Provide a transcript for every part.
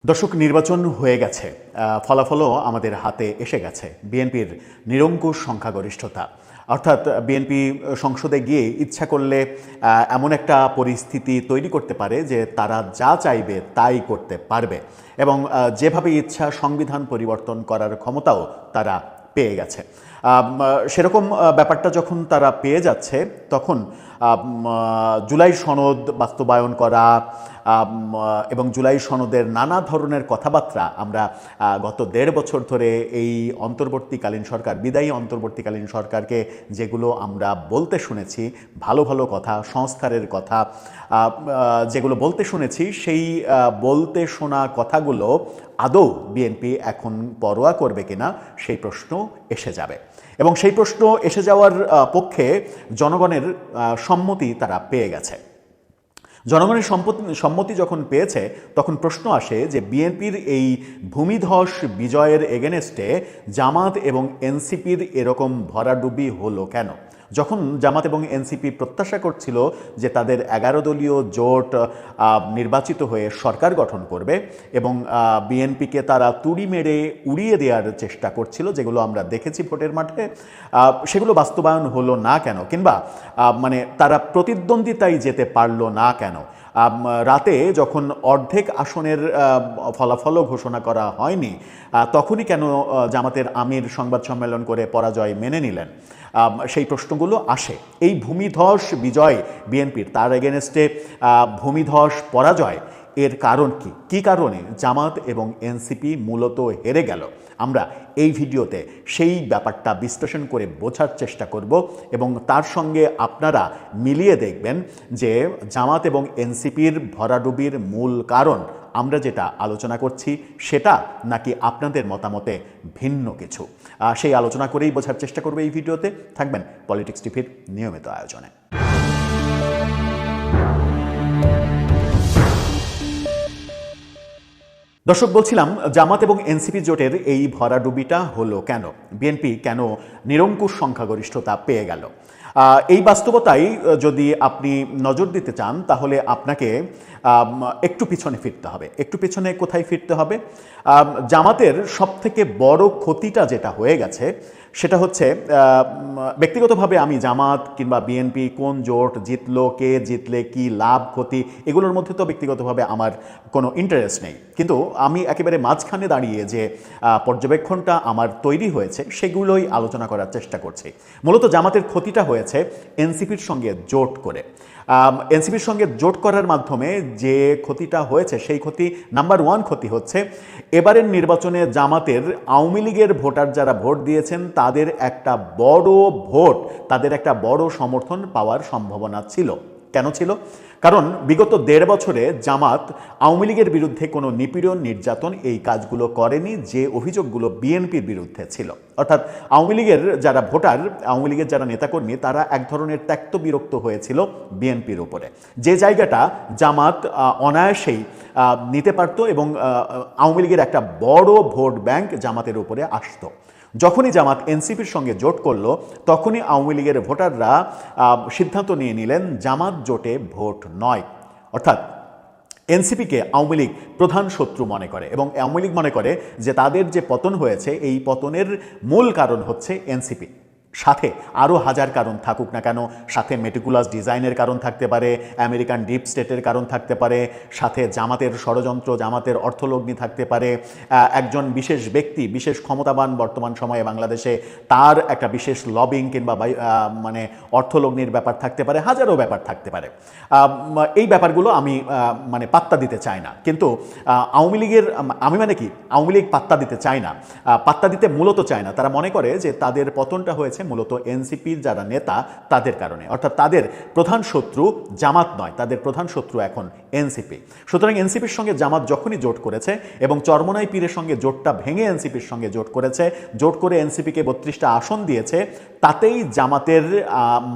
দর্শক, নির্বাচন হয়ে গেছে, ফলাফলও আমাদের হাতে এসে গেছে। বিএনপির নিরঙ্কুশ সংখ্যাগরিষ্ঠতা, অর্থাৎ বিএনপি সংসদে গিয়ে ইচ্ছা করলে এমন একটা পরিস্থিতি তৈরি করতে পারে যে তারা যা চাইবে তাই করতে পারবে এবং যেভাবে ইচ্ছা সংবিধান পরিবর্তন করার ক্ষমতাও তারা পেয়ে গেছে। সেরকম ব্যাপারটা যখন তারা পেয়ে যাচ্ছে তখন জুলাই সনদ বাস্তবায়ন করা এবং জুলাই সনদের নানা ধরনের কথাবার্তা আমরা গত ১.৫ বছর ধরে এই অন্তর্বর্তীকালীন সরকার, বিদায়ী অন্তর্বর্তীকালীন সরকারকে যেগুলো আমরা বলতে শুনেছি, ভালো ভালো কথা, সংস্কারের কথা যেগুলো বলতে শুনেছি, সেই বলতে শোনা কথাগুলো আদৌ বিএনপি এখন পরোয়া করবে কিনা সেই প্রশ্ন এসে যাবে এবং সেই প্রশ্ন এসে যাওয়ার পক্ষে জনগণের সম্মতি তারা পেয়ে গেছে। জনগণের সম্মতি যখন পেয়েছে তখন প্রশ্ন আসে যে বিএনপির এই ভূমিধস বিজয়ের এগেনেস্টে জামাত এবং এনসিপির এরকম ভরাডুবি হলো কেন? যখন জামাত এবং এনসিপি প্রত্যাশা করছিল যে তাদের ১১ দলীয় জোট নির্বাচিত হয়ে সরকার গঠন করবে এবং বিএনপিকে তারা তুড়ি মেরে উড়িয়ে দেওয়ার চেষ্টা করছিল, যেগুলো আমরা দেখেছি ভোটের মাঠে, সেগুলো বাস্তবায়ন হলো না কেন? কিংবা তারা প্রতিদ্বন্দ্বিতায় যেতে পারলো না কেন? রাতে যখন অর্ধেক আসনের ফলাফলও ঘোষণা করা হয়নি, তখনই কেন জামাতের আমির সংবাদ সম্মেলন করে পরাজয় মেনে নিলেন? সেই প্রশ্নগুলো আসে। এই ভূমিধস বিজয় বিএনপির, তার এগেনস্টে ভূমিধস পরাজয়, এর কারণ কি? কী কারণে জামাত এবং এনসিপি মূলত হেরে গেল? আমরা এই ভিডিওতে সেই ব্যাপারটা বিশ্লেষণ করে বোঝার চেষ্টা করব এবং তার সঙ্গে আপনারা মিলিয়ে দেখবেন যে জামাত এবং এনসিপির ভরাডুবির মূল কারণ আমরা যেটা আলোচনা করছি সেটা নাকি আপনাদের মতামতে ভিন্ন কিছু। সেই আলোচনা করেই বোঝার চেষ্টা করবে এই ভিডিওতে। থাকবেন পলিটিক্স টিভির নিয়মিত আয়োজনে। দর্শক, বলছিলাম জামাত এবং এনসিপি জোটের এই ভরাডুবিটা হলো কেন? বিএনপি কেন নিরঙ্কুশ সংখ্যাগরিষ্ঠতা পেয়ে গেল? এই বাস্তবতায় যদি আপনি নজর দিতে চান তাহলে আপনাকে একটু পিছনে ফিরতে হবে। একটু পিছনে কোথায় ফিরতে হবে? জামাতের সবথেকে বড় ক্ষতিটা যেটা হয়ে গেছে সেটা হচ্ছে, ব্যক্তিগতভাবে আমি জামাত কিংবা বিএনপি কোন জোট জিতলো, কে জিতলে কি লাভ ক্ষতি, এগুলোর মধ্যে তো ব্যক্তিগতভাবে আমার কোনো ইন্টারেস্ট নেই, কিন্তু আমি একেবারে মাঝখানে দাঁড়িয়ে যে পর্যবেক্ষণটা আমার তৈরি হয়েছে সেগুলোই আলোচনা করার চেষ্টা করছি। মূলত জামাতের ক্ষতিটা হয়েছে এনসিপির সঙ্গে জোট করে। এনসিপির সঙ্গে জোট করার মাধ্যমে যে ক্ষতিটা হয়েছে সেই ক্ষতি, নাম্বার 1 ক্ষতি হচ্ছে এবারের নির্বাচনে জামাতের আওয়ামী লীগের ভোটার যারা ভোট দিয়েছেন তাদের একটা বড় ভোট, তাদের একটা বড় সমর্থন পাওয়ার সম্ভাবনা ছিল। কেন ছিল? কারণ বিগত ১.৫ বছরে জামাত আওয়ামী লীগের বিরুদ্ধে কোনো নিপীড়ন, নির্যাতন এই কাজগুলো করেনি যে অভিযোগগুলো বিএনপির বিরুদ্ধে ছিল। অর্থাৎ আওয়ামী লীগের যারা ভোটার, আওয়ামী লীগের যারা নেতাকর্মী, তারা এক ধরনের ত্যক্ত বিরক্ত হয়েছিল বিএনপির উপরে, যে জায়গাটা জামাত অনায়াসেই নিতে পারত এবং আওয়ামী লীগের একটা বড় ভোট ব্যাংক জামাতের উপরে আসতো। যখনই জামাত এনসিপির সঙ্গে জোট করলো তখনই আওয়ামী লীগের ভোটাররা সিদ্ধান্ত নিয়ে নিলেন জামাত জোটে ভোট নয়। অর্থাৎ এনসিপিকে আওয়ামী লীগ প্রধান শত্রু মনে করে এবং আওয়ামী লীগ মনে করে যে তাদের যে পতন হয়েছে এই পতনের মূল কারণ হচ্ছে এনসিপি। সাথে আরও হাজার কারণ থাকুক না কেন, সাথে মেটিকুলাস ডিজাইনের কারণ থাকতে পারে, আমেরিকান ডিপ স্টেটের কারণ থাকতে পারে, সাথে জামাতের ষড়যন্ত্র, জামাতের অর্থলগ্নি থাকতে পারে, একজন বিশেষ ব্যক্তি, বিশেষ ক্ষমতাবান বর্তমান সময়ে বাংলাদেশে, তার একটা বিশেষ লবিং কিংবা অর্থলগ্নির ব্যাপার থাকতে পারে, হাজারো ব্যাপার থাকতে পারে। এই ব্যাপারগুলো আমি পাত্তা দিতে চাই না, কিন্তু আওয়ামী লীগের আওয়ামী লীগ পাত্তা দিতে চায় না, পাত্তা দিতে মূলত চায় না। তারা মনে করে যে তাদের পতনটা হয়েছে মূলত এনসিপির যারা নেতা তাদের কারণে, অর্থাৎ তাদের প্রধান শত্রু জামাত নয়, তাদের প্রধান শত্রু এখন এনসিপি। সুতরাং এনসিপির সঙ্গে জামাত যখনই জোট করেছে এবং চরমোনাই পীরের সঙ্গে জোটটা ভেঙে এনসিপির সঙ্গে জোট করেছে, জোট করে এনসিপিকে 32টা আসন দিয়েছে, তাতেই জামাতের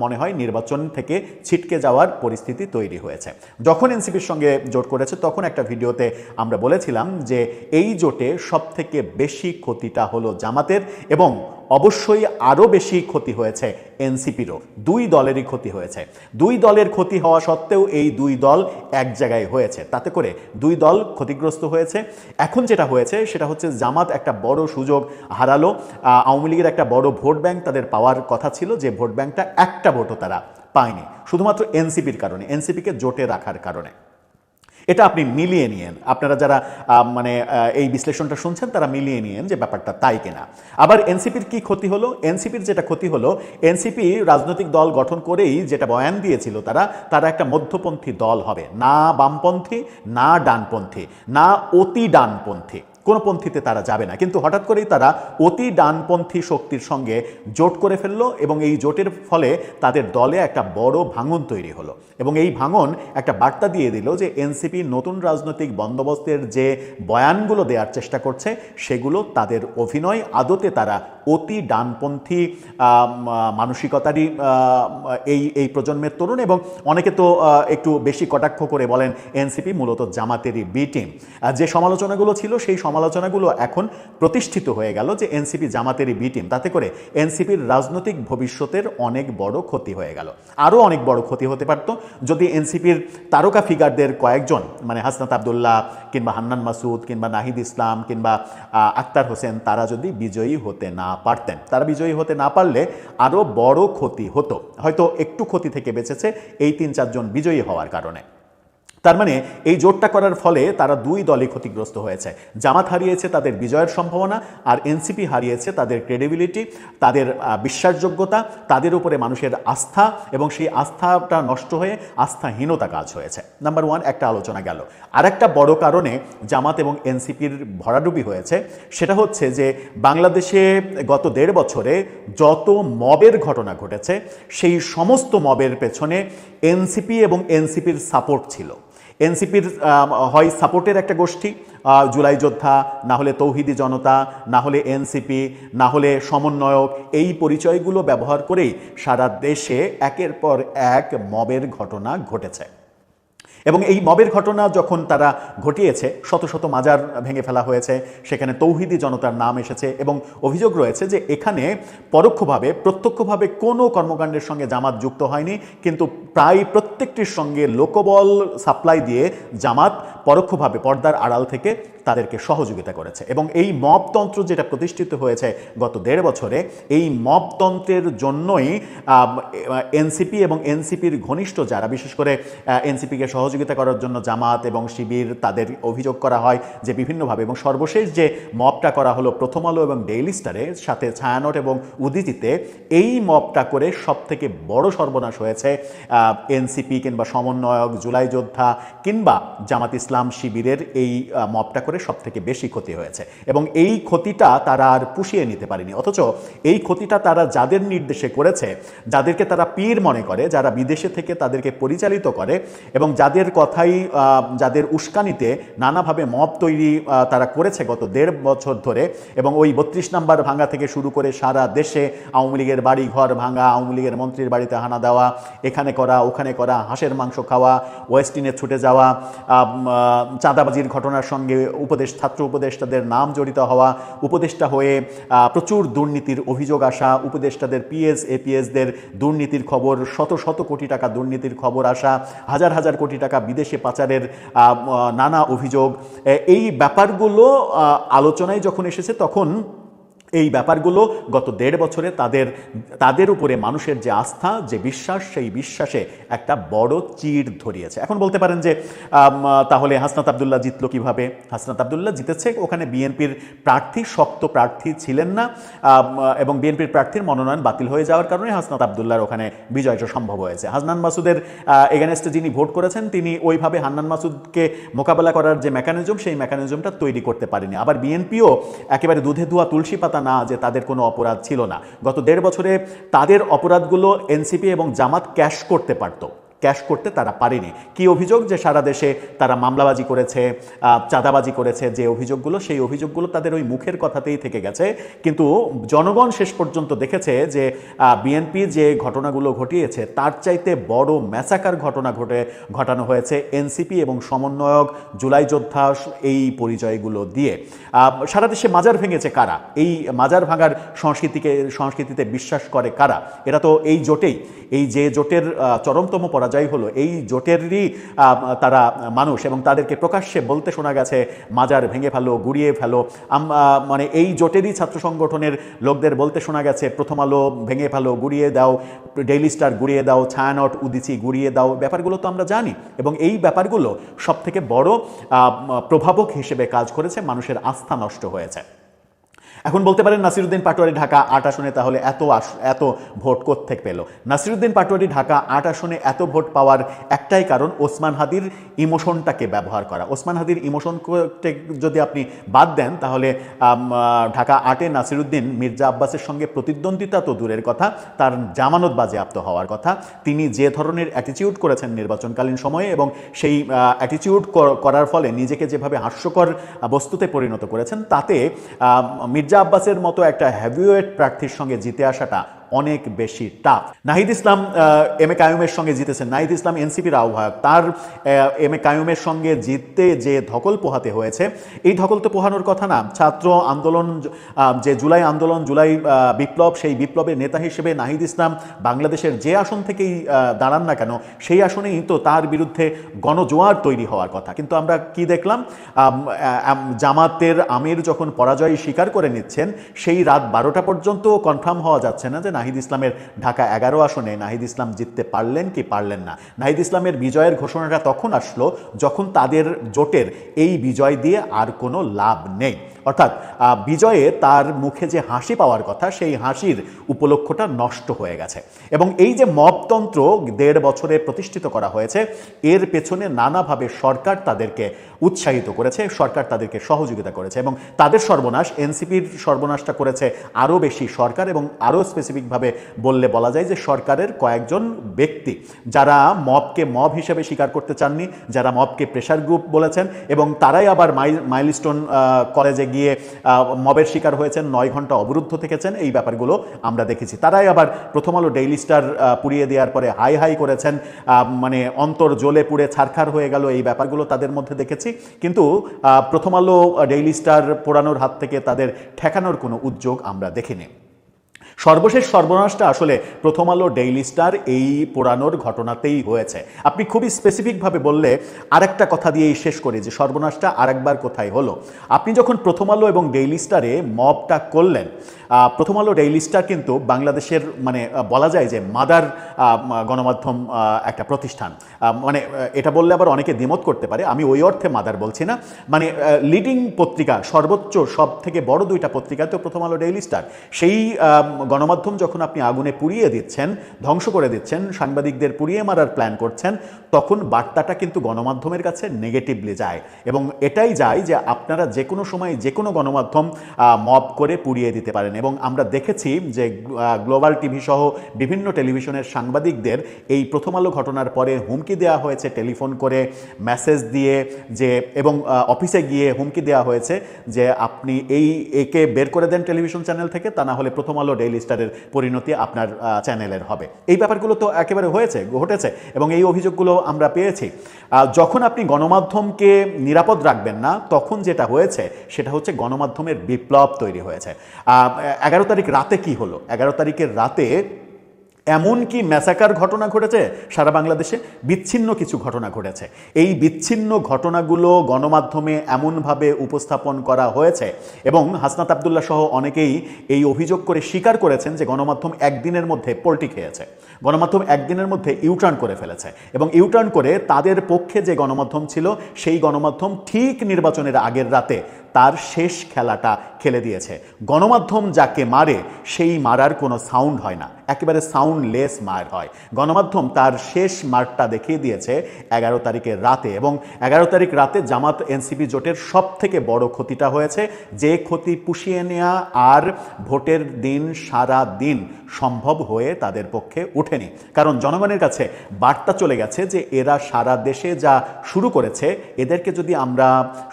মনে হয় নির্বাচন থেকে ছিটকে যাওয়ার পরিস্থিতি তৈরি হয়েছে। যখন এনসিপির সঙ্গে জোট করেছে তখন একটা ভিডিওতে আমরা বলেছিলাম যে এই জোটে সবথেকে বেশি ক্ষতিটা হলো জামাতের এবং অবশ্যই আরও বেশি ক্ষতি হয়েছে এনসিপিরও। দুই দলেরই ক্ষতি হয়েছে। দুই দলের ক্ষতি হওয়া সত্ত্বেও এই দুই দল এক জায়গায় হয়েছে, তাতে করে দুই দল ক্ষতিগ্রস্ত হয়েছে। এখন যেটা হয়েছে সেটা হচ্ছে জামাত একটা বড় সুযোগ হারালো। আওয়ামী লীগের একটা বড় ভোট ব্যাংক তাদের পাওয়ার কথা ছিল, যে ভোট ব্যাংকটা একটা ভোটও তারা পায়নি, শুধুমাত্র এনসিপির কারণে, এনসিপিকে জোটে রাখার কারণে। এটা আপনি মিলিয়ে নিয়েন, আপনারা যারা এই বিশ্লেষণটা শুনছেন তারা মিলিয়ে নিয়েন যে ব্যাপারটা তাই কিনা। আবার এনসিপির কি ক্ষতি হলো? এনসিপির যেটা ক্ষতি হলো, এনসিপি রাজনৈতিক দল গঠন করেই যেটা বয়ান দিয়েছিল তারা একটা মধ্যপন্থী দল হবে, না বামপন্থী না ডানপন্থী না অতি ডানপন্থী, কোনো পন্থীতে তারা যাবে না। কিন্তু হঠাৎ করেই তারা অতি ডানপন্থী শক্তির সঙ্গে জোট করে ফেললো এবং এই জোটের ফলে তাদের দলে একটা বড় ভাঙন তৈরি হলো এবং এই ভাঙন একটা বার্তা দিয়ে দিল যে এনসিপি নতুন রাজনৈতিক বন্দোবস্তের যে বয়ানগুলো দেওয়ার চেষ্টা করছে সেগুলো তাদের অভিনয়, আদতে তারা অতি ডানপন্থী মানসিকতারই এই প্রজন্মের তরুণ। এবং অনেকে তো একটু বেশি কটাক্ষ করে বলেন এনসিপি মূলত জামাতেরই বি টিম। যে সমালোচনাগুলো ছিল সেই সমালোচনাগুলো এখন প্রতিষ্ঠিত হয়ে গেল যে এনসিপি জামাতেরই বি টিম। তাতে করে এনসিপির রাজনৈতিক ভবিষ্যতের অনেক বড় ক্ষতি হয়ে গেল। আরও অনেক বড় ক্ষতি হতে পারত যদি এনসিপির তারকা ফিগারদের কয়েকজন, মানে হাসনাত আবদুল্লাহ কিংবা হান্নান মাসুদ কিংবা নাহিদ ইসলাম কিংবা আক্তার হোসেন, তারা যদি বিজয়ী হতে না পারতেন। তারা বিজয়ী হতে না পারলে আরও বড় ক্ষতি হতো। হয়তো একটু ক্ষতি থেকে বেঁচেছে এই ৩-৪ জন বিজয়ী হওয়ার কারণে। তার মানে এই জোটটা করার ফলে তারা দুই দলই ক্ষতিগ্রস্ত হয়েছে। জামাত হারিয়েছে তাদের বিজয়ের সম্ভাবনা, আর এনসিপি হারিয়েছে তাদের ক্রেডিবিলিটি, তাদের বিশ্বাসযোগ্যতা, তাদের উপরে মানুষের আস্থা, এবং সেই আস্থাটা নষ্ট হয়ে আস্থাহীনতা কাজ হয়েছে। নাম্বার ওয়ান, একটা আলোচনা গেল। আর একটা বড় কারণে জামাত এবং এনসিপির ভরাডুবি হয়েছে, সেটা হচ্ছে যে বাংলাদেশে গত ১.৫ বছরে যত মবের ঘটনা ঘটেছে সেই সমস্ত মবের পেছনে এনসিপি এবং এনসিপির সাপোর্ট ছিল। এনসিপির হয় সাপোর্টের একটা গোষ্ঠী, জুলাই যোদ্ধা, না হলে তৌহিদি জনতা, না হলে এনসিপি, না হলে সমন্বয়ক, এই পরিচয়গুলো ব্যবহার করেই সারা দেশে একের পর এক মবের ঘটনা ঘটেছে। এবং এই মবের ঘটনা যখন তারা ঘটিয়েছে, শত শত মাজার ভেঙে ফেলা হয়েছে, সেখানে তৌহিদি জনতার নাম এসেছে এবং অভিযোগ রয়েছে যে এখানে পরোক্ষভাবে প্রত্যক্ষভাবে কোনো কর্মকাণ্ডের সঙ্গে জামাত যুক্ত হয়নি, কিন্তু প্রায় প্রত্যেকটির সঙ্গে লোকবল সাপ্লাই দিয়ে জামাত পরোক্ষভাবে পর্দার আড়াল থেকে তাদেরকে সহযোগিতা করেছে। এবং এই মবতন্ত্র যেটা প্রতিষ্ঠিত হয়েছে গত ১.৫ বছরে, এই মবতন্ত্রের জন্যই এনসিপি এবং এনসিপির ঘনিষ্ঠ যারা, বিশেষ করে এনসিপিকে সহযোগিতা করার জন্য জামাত এবং শিবির, তাদের অভিযোগ করা হয় যে বিভিন্নভাবে, এবং সর্বশেষ যে মবটা করা হলো প্রথম আলো এবং ডেইলি স্টারের সাথে ছায়ানট এবং উদীচিতে, এই মবটা করে সবথেকে বড় সর্বনাশ হয়েছে এনসিপি কিংবা সমন্বয়ক, জুলাই যোদ্ধা কিংবা জামাত ইসলাম শিবিরের এই মবটা করে সবথেকে বেশি ক্ষতি হয়েছে। এবং এই ক্ষতিটা তারা আর পুষিয়ে নিতে পারেনি। অথচ এই ক্ষতিটা তারা যাদের নির্দেশে করেছে, যাদেরকে তারা পীর মনে করে, যারা বিদেশে থেকে তাদেরকে পরিচালিত করে এবং যাদের কথাই, যাদের উস্কানিতে নানাভাবে মব তৈরি তারা করেছে গত ১.৫ বছর ধরে, এবং ওই ৩২ নাম্বার ভাঙা থেকে শুরু করে সারা দেশে আওয়ামী লীগের বাড়ি ঘর ভাঙা, আওয়ামী লীগের মন্ত্রীর বাড়িতে হানা দেওয়া, এখানে করা ওখানে করা, হাঁসের মাংস খাওয়া, ওয়েস্টিনে ছুটে যাওয়া, চাঁদাবাজির ঘটনার সঙ্গে ছাত্র উপদেষ্টাদের নাম জড়িত হওয়া, উপদেষ্টা হয়ে প্রচুর দুর্নীতির অভিযোগ আসা, উপদেষ্টাদের পিএস এপিএসদের দুর্নীতির খবর, শত শত কোটি টাকা দুর্নীতির খবর আসা, হাজার হাজার কোটি টাকা বিদেশে পাচারের নানা অভিযোগ। এই ব্যাপারগুলো আলোচনায় যখন এসেছে, তখন এই ব্যাপারগুলো গত ১.৫ বছরে তাদের উপরে মানুষের যে আস্থা, যে বিশ্বাস, সেই বিশ্বাসে একটা বড় চির ধরিয়েছে। এখন বলতে পারেন যে তাহলে হাসনাত আবদুল্লাহ জিতলো কিভাবে? হাসনাত আবদুল্লাহ জিতেছে, ওখানে বিএনপির প্রার্থী, শক্ত প্রার্থী ছিলেন না, এবং বিএনপির প্রার্থীর মনোনয়ন বাতিল হয়ে যাওয়ার কারণে হাসনাত আবদুল্লাহর ওখানে বিজয়টা সম্ভব হয়েছে। হান্নান মাসুদের এগেনস্টে যিনি ভোট করেছেন, তিনি ওইভাবে হান্নান মাসুদকে মোকাবেলা করার যে মেকানিজম, সেই মেকানিজমটা তৈরি করতে পারেনি। আবার বিএনপিও একেবারে দুধে ধোয়া তুলসী পাতা না যে তাদের কোনো অপরাধ ছিল না। গত ১.৫ বছরে তাদের অপরাধগুলো এনসিপি এবং জামাত ক্যাশ করতে পারত, ক্যাশ করতে তারা পারেনি। কি অভিযোগ? যে সারা দেশে তারা মামলাবাজি করেছে, চাঁদাবাজি করেছে, যে অভিযোগগুলো, সেই অভিযোগগুলো তাদের ওই মুখের কথাতেই থেকে গেছে। কিন্তু জনগণ শেষ পর্যন্ত দেখেছে যে বিএনপি যে ঘটনাগুলো ঘটিয়েছে তার চাইতে বড় ম্যাসাকার ঘটানো হয়েছে এনসিপি এবং সমন্বয়ক জুলাই যোদ্ধা এই পরিচয়গুলো দিয়ে। সারা দেশে মাজার ভেঙেছে কারা? এই মাজার ভাঙার সংস্কৃতিতে বিশ্বাস করে কারা? এরা তো এই জোটেই, এই যে জোটের চরমতম পরাজয় হলো, এই জোটেরই তারা মানুষ, এবং তাদেরকে প্রকাশ্যে বলতে শোনা গেছে মাজার ভেঙে ফেলো, গুড়িয়ে ফেলো। মানে এই জোটেরই ছাত্র সংগঠনের লোকদের বলতে শোনা গেছে প্রথম আলো ভেঙে ফেলো, গুড়িয়ে দাও, ডেইলি স্টার গুড়িয়ে দাও, ছায়ানট, উদিচি গুড়িয়ে দাও। ব্যাপারগুলো তো আমরা জানি, এবং এই ব্যাপারগুলো সবথেকে বড় প্রভাবক হিসেবে কাজ করেছে, মানুষের আস্থা নষ্ট হয়েছে। এখন বলতে পারেন নাসিরউদ্দিন পাটোয়ারি ঢাকা 8 আসনে তাহলে এত ভোট কোত্থেকে পেল? নাসিরউদ্দিন পাটোয়ারি ঢাকা 8 আসনে এত ভোট পাওয়ার একটাই কারণ, ওসমান হাদির ইমোশনটাকে ব্যবহার করা। ওসমান হাদির ইমোশনকে যদি আপনি বাদ দেন তাহলে ঢাকা 8-এ নাসিরউদ্দিন মির্জা আব্বাসের সঙ্গে প্রতিদ্বন্দ্বিতা তো দূরের কথা, তার জামানত বাজেয়াপ্ত হওয়ার কথা। তিনি যে ধরনের অ্যাটিটিউড করেছেন নির্বাচনকালীন সময়ে, এবং সেই অ্যাটিটিউড করার ফলে নিজেকে যেভাবে হাস্যকর বস্তুতে পরিণত করেছেন, তাতে মির্জা আব্বাসের মতো একটা হেভিওয়েট প্রার্থীর সঙ্গে জিতে আসাটা অনেক বেশি tough. Nahid Islam M A কায়ুমের সঙ্গে জিতেছেন। নাহিদ ইসলাম এনসিপির আহ্বায়ক, তার এম এ কায়ুমের সঙ্গে জিততে যে ধকল পোহাতে হয়েছে, এই ধকল তো পোহানোর কথা না। ছাত্র আন্দোলন, যে জুলাই আন্দোলন, জুলাই বিপ্লব, সেই বিপ্লবের নেতা হিসেবে নাহিদ ইসলাম বাংলাদেশের যে আসন থেকেই দাঁড়ান না কেন, সেই আসনেই তো তার বিরুদ্ধে গণজোয়ার তৈরি হওয়ার কথা। কিন্তু আমরা কি দেখলাম? জামাতের আমির যখন পরাজয় স্বীকার করে নিচ্ছেন, সেই রাত 12টা পর্যন্ত কনফার্ম হওয়া যাচ্ছে না যে নাহিদ ইসলামের ঢাকা 11 আসনে নাহিদ ইসলাম জিততে পারলেন কি পারলেন না। নাহিদ ইসলামের বিজয়ের ঘোষণাটা তখন আসলো যখন তাদের জোটের এই বিজয় দিয়ে আর কোনো লাভ নেই। অর্থাৎ বিজয়ে তার মুখে যে হাসি পাওয়ার কথা, সেই হাসির উপলক্ষটা নষ্ট হয়ে গেছে। এবং এই যে মবতন্ত্র 1.5 বছরে প্রতিষ্ঠিত করা হয়েছে, এর পেছনে নানাভাবে সরকার তাদেরকে উৎসাহিত করেছে, সরকার তাদেরকে সহযোগিতা করেছে, এবং তাদের সর্বনাশ, এনসিপির সর্বনাশটা করেছে আরও বেশি সরকার, এবং আরও স্পেসিফিকভাবে বলা যায় যে সরকারের কয়েকজন ব্যক্তি, যারা মবকে মব হিসেবে স্বীকার করতে চাননি, যারা মবকে প্রেশার গ্রুপ বলেছেন, এবং তারাই আবার মাইলস্টোন কলেজে গিয়ে মবের শিকার হয়েছেন, 9 ঘন্টা অবরুদ্ধ থেকেছেন। এই ব্যাপারগুলো আমরা দেখেছি। তারাই আবার প্রথম আলো ডেইলি স্টার পুড়িয়ে দেওয়ার পরে হাই হাই করেছেন, মানে অন্তর জ্বলে পুড়ে ছারখার হয়ে গেল, এই ব্যাপারগুলো তাদের মধ্যে দেখেছি। কিন্তু প্রথম আলো ডেইলি স্টার পোড়ানোর হাত থেকে তাদের ঠেকানোর কোনো উদ্যোগ আমরা দেখিনি। সর্বশেষ সর্বনাশটা আসলে প্রথম আলো ডেইলি স্টার এই পোড়ানোর ঘটনাতেই হয়েছে। আপনি খুবই স্পেসিফিকভাবে বললে আরেকটা কথা দিয়েই শেষ করি যে সর্বনাশটা আরেকবার কোথায় হলো। আপনি যখন প্রথম আলো এবং ডেইলি স্টারে মবটা করলেন, প্রথম আলো ডেইলি স্টার কিন্তু বাংলাদেশের, মানে বলা যায় যে মাদার গণমাধ্যম একটা প্রতিষ্ঠান। মানে এটা বললে আবার অনেকে দ্বিমত করতে পারে, আমি ওই অর্থে মাদার বলছি না, মানে লিডিং পত্রিকা, সর্বোচ্চ সব থেকে বড় 2টা পত্রিকা তো প্রথম আলো ডেইলি স্টার। সেই গণমাধ্যম যখন আপনি আগুনে পুড়িয়ে দিচ্ছেন, ধ্বংস করে দিচ্ছেন, সাংবাদিকদের পুড়িয়ে মারার প্ল্যান করছেন, তখন বার্তাটা কিন্তু গণমাধ্যমের কাছে নেগেটিভলি যায়। এবং এটাই যায় যে আপনারা যে কোনো সময় যে কোনো গণমাধ্যম মব করে পুড়িয়ে দিতে পারেন। এবং আমরা দেখেছি যে গ্লোবাল টিভি সহ বিভিন্ন টেলিভিশনের সাংবাদিকদের এই প্রথম আলো ঘটনার পরে হুমকি দেওয়া হয়েছে, টেলিফোন করে, মেসেজ দিয়ে, যে এবং অফিসে গিয়ে হুমকি দেওয়া হয়েছে যে আপনি একে বের করে দেন টেলিভিশন চ্যানেল থেকে, তা না হলে প্রথম আলো ডেইলি স্টারের পরিণতি আপনার চ্যানেলের হবে। এই ব্যাপারগুলো তো একেবারে ঘটেছে, এবং এই অভিযোগগুলো আমরা পেয়েছি। যখন আপনি গণমাধ্যমকে নিরাপদ রাখবেন না, তখন যেটা হয়েছে সেটা হচ্ছে গণমাধ্যমের বিপ্লব তৈরি হয়েছে। 11 তারিখ রাতে কি হলো? 11 তারিখের রাতে এমন কি ম্যাসাকার ঘটনা ঘটেছে সারা বাংলাদেশে, বিচ্ছিন্ন কিছু ঘটনা ঘটেছে। এই বিচ্ছিন্ন ঘটনাগুলো গণমাধ্যমে এমনভাবে উপস্থাপন করা হয়েছে, এবং হাসনাত আবদুল্লাহ সহ অনেকেই এই অভিযোগ করে স্বীকার করেছেন যে গণমাধ্যম একদিনের মধ্যে পল্টি খেয়েছে, গণমাধ্যম একদিনের মধ্যে ইউটার্ন করে ফেলেছে, এবং ইউটার্ন করে তাদের পক্ষে যে গণমাধ্যম ছিল সেই গণমাধ্যম ঠিক নির্বাচনের আগের রাতে তার শেষ খেলাটা খেলে দিয়েছে। গণমাধ্যম যাকে মারে সেই মারার কোনো সাউন্ড হয় না, একেবারে সাউন্ডলেস মার হয়। গণমাধ্যম তার শেষ মারটা দেখিয়ে দিয়েছে 11 তারিখের রাতে, এবং 11 তারিখ রাতে জামাত এনসিপি জোটের সব থেকে বড় ক্ষতিটা হয়েছে, যে ক্ষতি পুষিয়ে নেওয়া আর ভোটের দিন সারা দিন সম্ভব হয়ে তাদের পক্ষে ওঠেনি। কারণ জনগণের কাছে বার্তা চলে গেছে যে এরা সারা দেশে যা শুরু করেছে, এদেরকে যদি আমরা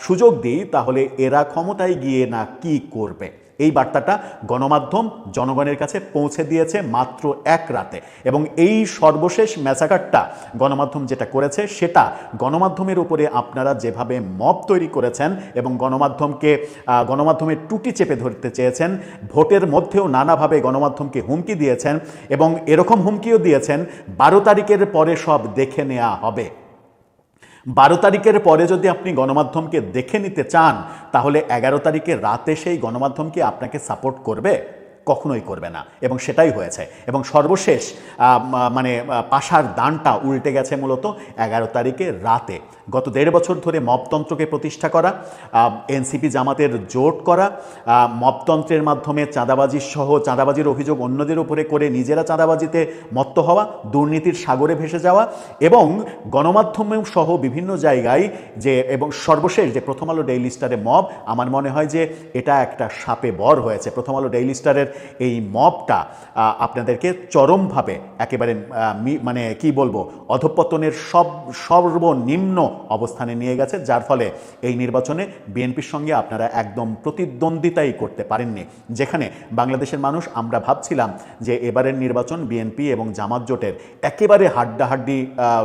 সুযোগ দিই তাহলে এরা ক্ষমতায় গিয়ে না কি করবে। এই বার্তাটা গণমাধ্যম জনগণের কাছে পৌঁছে দিয়েছে মাত্র এক রাতে। এবং এই সর্বশেষ ম্যাসাকারটা গণমাধ্যম যেটা করেছে, সেটা গণমাধ্যমের উপরে আপনারা যেভাবে মব তৈরি করেছেন এবং গণমাধ্যমের টুটি চেপে ধরতে চেয়েছেন, ভোটের মধ্যেও নানাভাবে গণমাধ্যমকে হুমকি দিয়েছেন, এবং এরকম হুমকিও দিয়েছেন 12 তারিখের পরে সব দেখে নেওয়া হবে। 12 তারিখের পরে যদি আপনি গণমাধ্যমকে দেখে নিতে চান, তাহলে 11 তারিখের রাতে সেই গণমাধ্যম কি আপনাকে সাপোর্ট করবে? কখনোই করবে না। এবং সেটাই হয়েছে। এবং সর্বশেষ পাশার দানটা উল্টে গেছে মূলত 11 তারিখের রাতে। গত 1.5 বছর ধরে মবতন্ত্রকে প্রতিষ্ঠা করা, এনসিপি জামাতের জোট করা, মবতন্ত্রের মাধ্যমে চাঁদাবাজির অভিযোগ অন্যদের উপরে করে নিজেরা চাঁদাবাজিতে মত্ত হওয়া, দুর্নীতির সাগরে ভেসে যাওয়া, এবং গণমাধ্যমেও সহ বিভিন্ন জায়গায় এবং সর্বশেষ যে প্রথম আলো ডেইলি স্টারে মব, আমার মনে হয় যে এটা একটা শাপে বর হয়েছে। প্রথম আলো ডেইলি স্টারের এই মবটা আপনাদেরকে চরমভাবে একেবারে অধঃপতনের সর্বনিম্ন অবস্থানে নিয়ে গেছে, যার ফলে এই নির্বাচনে বিএনপির সঙ্গে আপনারা একদম প্রতিদ্বন্দ্বিতাই করতে পারেননি। যেখানে বাংলাদেশের মানুষ, আমরা ভাবছিলাম যে এবারের নির্বাচন বিএনপি এবং জামাত জোটের একেবারে হাড্ডাহাড্ডি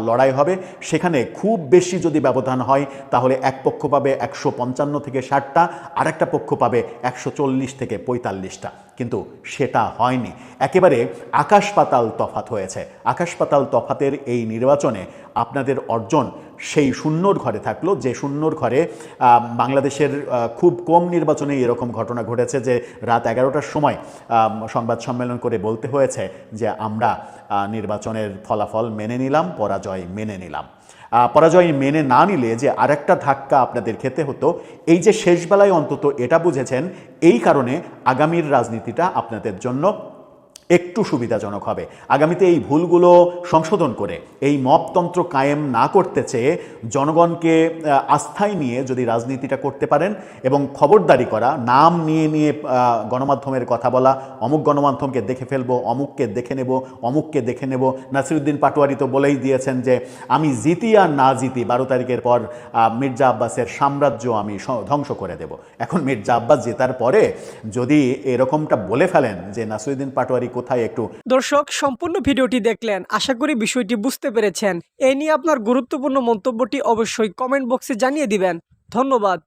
লড়াই হবে, সেখানে খুব বেশি যদি ব্যবধান হয় তাহলে এক পক্ষ পাবে 155 থেকে 60টা, আর একটা পক্ষ পাবে 140 থেকে 45টা। কিন্তু সেটা হয়নি। একেবারে আকাশ পাতাল তফাত হয়েছে। আকাশ পাতাল তফাতের এই নির্বাচনে আপনাদের অর্জন সেই শূন্যর ঘরে থাকলো, যে শূন্যর ঘরে বাংলাদেশের খুব কম নির্বাচনে এরকম ঘটনা ঘটেছে যে রাত 11টার সময় সংবাদ সম্মেলন করে বলতে হয়েছে যে আমরা নির্বাচনের ফলাফল মেনে নিলাম, পরাজয় মেনে নিলাম। পরাজয় মেনে না নিলে যে আরেকটা ধাক্কা আপনাদের খেতে হতো, এই যে শেষবেলায় অন্তত এটা বুঝেছেন, এই কারণে আগামীর রাজনীতিটা আপনাদের জন্য একটু সুবিধাজনক হবে। আগামীতে এই ভুলগুলো সংশোধন করে এই মবতন্ত্র কায়েম না করতে চেয়ে জনগণকে আস্থায় নিয়ে যদি রাজনীতিটা করতে পারেন, এবং খবরদারি করা, নাম নিয়ে নিয়ে গণমাধ্যমের কথা বলা, অমুক গণমাধ্যমকে দেখে ফেলবো, অমুককে দেখে নেব, অমুককে দেখে নেব। নাসিরুদ্দিন পাটোয়ারি তো বলেই দিয়েছেন যে আমি জিতি আর না জিতি 12 তারিখের পর মির্জা আব্বাসের সাম্রাজ্য আমি ধ্বংস করে দেব। এখন মির্জা আব্বাস জেতার পরে যদি এরকমটা বলে ফেলেন যে নাসিরুদ্দিন পাটোয়ারি কোথায় একটু। দর্শক, সম্পূর্ণ ভিডিওটি দেখলেন, আশা করি বিষয়টি বুঝতে পেরেছেন। এই নিয়ে আপনার গুরুত্বপূর্ণ মন্তব্যটি অবশ্যই কমেন্ট বক্সে জানিয়ে দিবেন। ধন্যবাদ।